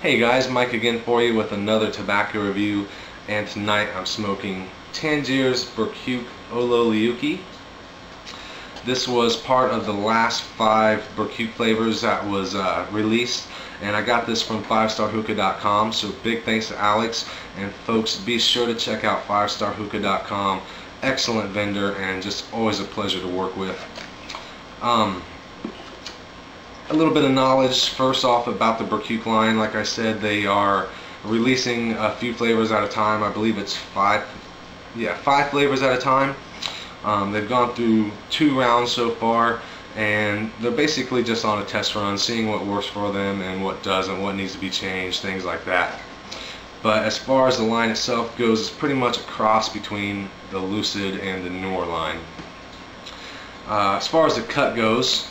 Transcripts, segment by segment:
Hey guys, Mike again for you with another tobacco review, and tonight I'm smoking Tangiers Birquq Ololiuqui. This was part of the last 5 Birquq flavors that was released, and I got this from 5starhookah.com, so big thanks to Alex, and folks, be sure to check out 5starhookah.com. Excellent vendor and just always a pleasure to work with. A little bit of knowledge first off about the Birquq line. Like I said, they are releasing a few flavors at a time. I believe it's 5 flavors at a time. They've gone through 2 rounds so far, and they're basically just on a test run, seeing what works for them and what doesn't, what needs to be changed, things like that. But as far as the line itself goes, it's pretty much a cross between the Lucid and the newer line. As far as the cut goes,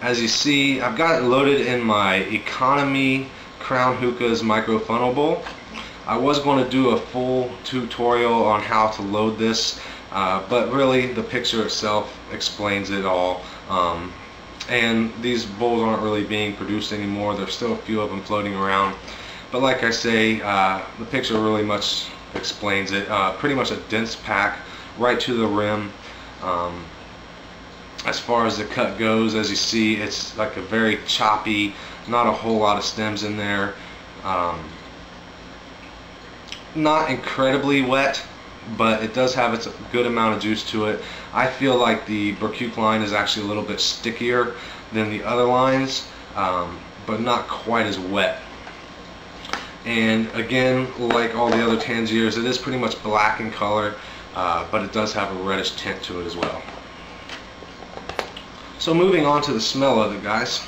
as you see, I've got it loaded in my economy Crown Hookah's micro funnel bowl. I was going to do a full tutorial on how to load this, but really the picture itself explains it all. And these bowls aren't really being produced anymore. There's still a few of them floating around. But like I say, the picture really much explains it. Pretty much a dense pack right to the rim. As far as the cut goes, as you see, it's like a very choppy, not a whole lot of stems in there. Not incredibly wet, but it does have its good amount of juice to it. I feel like the Birquq line is actually a little bit stickier than the other lines, but not quite as wet. And again, like all the other Tangiers, it is pretty much black in color, but it does have a reddish tint to it as well. So moving on to the smell of it, guys.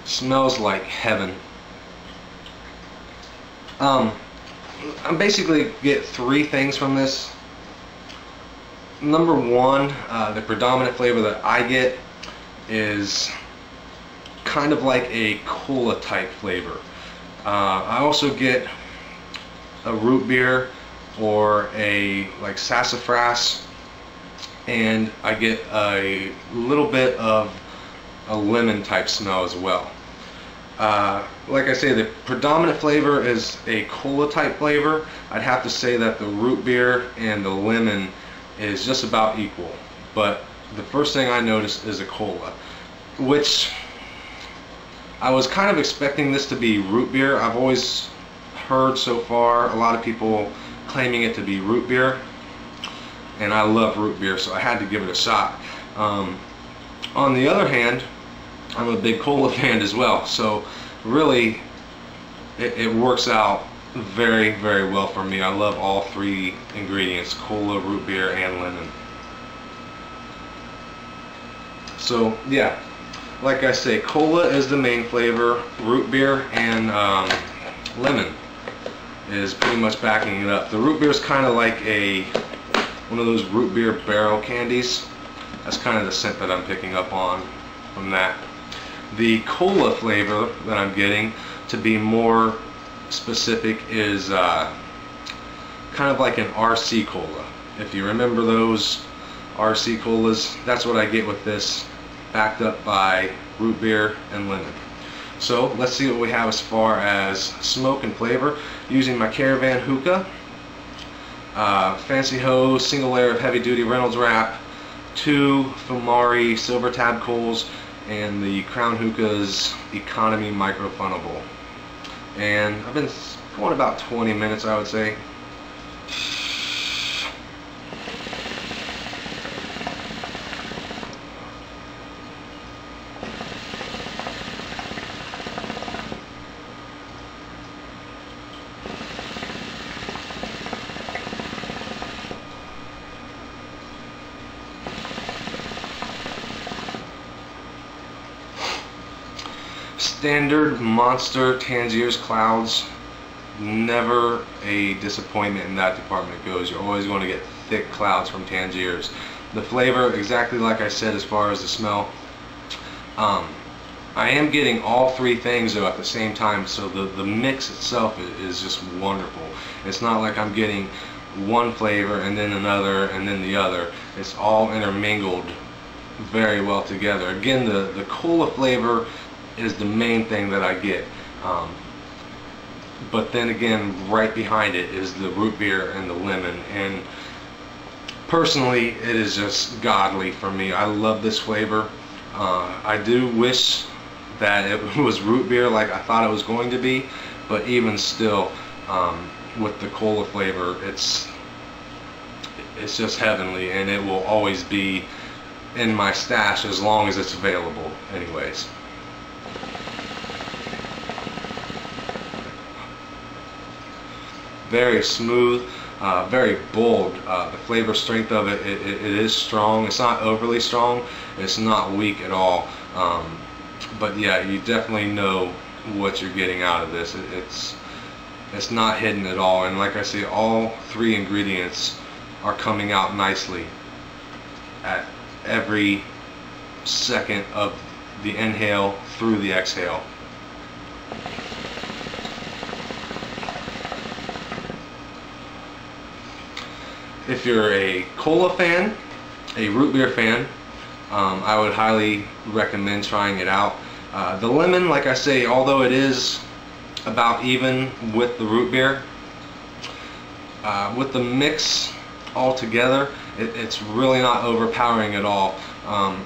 Smells like heaven. I basically get 3 things from this. Number 1, the predominant flavor that I get is kind of like a cola type flavor. I also get a root beer or a like sassafras, and I get a little bit of a lemon type smell as well. Like I say, the predominant flavor is a cola type flavor. I'd have to say that the root beer and the lemon is just about equal, but the first thing I noticed is a cola, which I was kind of expecting this to be root beer. I've always heard so far a lot of people claiming it to be root beer, and I love root beer, so I had to give it a shot. On the other hand, I'm a big cola fan as well, so really it works out very, very well for me. I love all 3 ingredients: cola, root beer, and lemon. So yeah, like I say, cola is the main flavor. Root beer and lemon is pretty much backing it up. The root beer is kind of like one of those root beer barrel candies. That's kind of the scent that I'm picking up on from that. The cola flavor that I'm getting, to be more specific, is kind of like an RC cola. If you remember those RC colas, that's what I get with this, backed up by root beer and lemon. So let's see what we have as far as smoke and flavor. Using my Caravan Hookah, Fancy Hose single layer of heavy duty Reynolds wrap, 2 Fumari silver tab coals, and the Crown Hookah's economy micro funnel bowl. And I've been going about 20 minutes, I would say. Standard monster Tangiers clouds, never a disappointment in that department goes. You're always going to get thick clouds from Tangiers. The flavor, exactly like I said as far as the smell. I am getting all 3 things though at the same time, so the mix itself is just wonderful. It's not like I'm getting one flavor and then another and then the other. It's all intermingled very well together. Again, the cola flavor is the main thing that I get. But then again, right behind it is the root beer and the lemon, and personally it is just godly for me. I love this flavor. I do wish that it was root beer like I thought it was going to be, but even still, with the cola flavor, it's just heavenly, and it will always be in my stash as long as it's available anyways. Very smooth, very bold. The flavor strength of it, it is strong. It's not overly strong, it's not weak at all, but yeah, you definitely know what you're getting out of this. It's not hidden at all, and like I say, all three ingredients are coming out nicely at every second of the inhale through the exhale. If you're a cola fan, a root beer fan, I would highly recommend trying it out. The lemon, like I say, although it is about even with the root beer, with the mix all together, it's really not overpowering at all.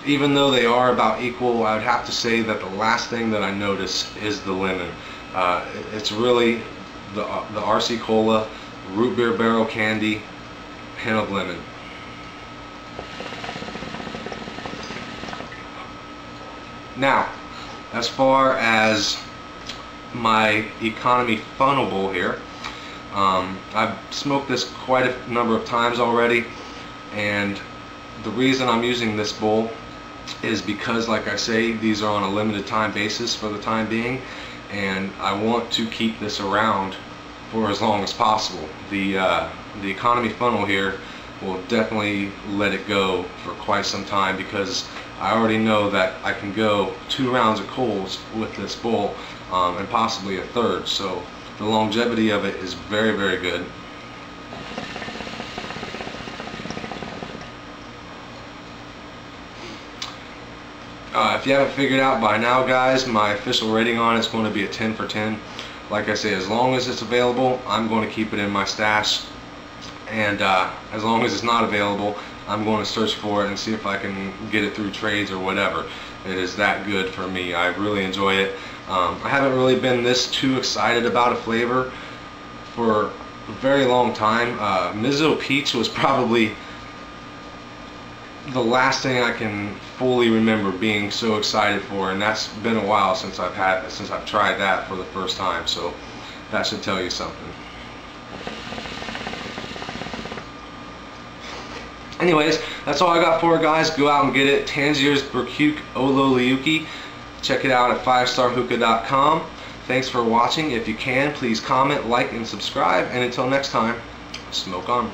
Even though they are about equal, I would have to say that the last thing that I notice is the lemon. It's really the RC Cola, root beer barrel candy, hint of lemon. Now, as far as my economy funnel bowl here, I've smoked this quite a number of times already, and the reason I'm using this bowl is because, like I say, these are on a limited time basis for the time being, and I want to keep this around for as long as possible. The economy funnel here will definitely let it go for quite some time, because I already know that I can go 2 rounds of coals with this bowl, and possibly a third, so the longevity of it is very, very good. If you haven't figured out by now, guys, my official rating on it is going to be a 10 for 10. Like I say, as long as it's available, I'm going to keep it in my stash, and as long as it's not available, I'm going to search for it and see if I can get it through trades or whatever. It is that good for me. I really enjoy it. I haven't really been this too excited about a flavor for a very long time. Miso Peach was probably the last thing I can fully remember being so excited for, and that's been a while since I've tried that for the first time, so that should tell you something. Anyways, that's all I got for it, guys. Go out and get it. Tangiers Birquq Ololiuqui. Check it out at 5starhookah.com. Thanks for watching. If you can, please comment, like, and subscribe. And until next time, smoke on.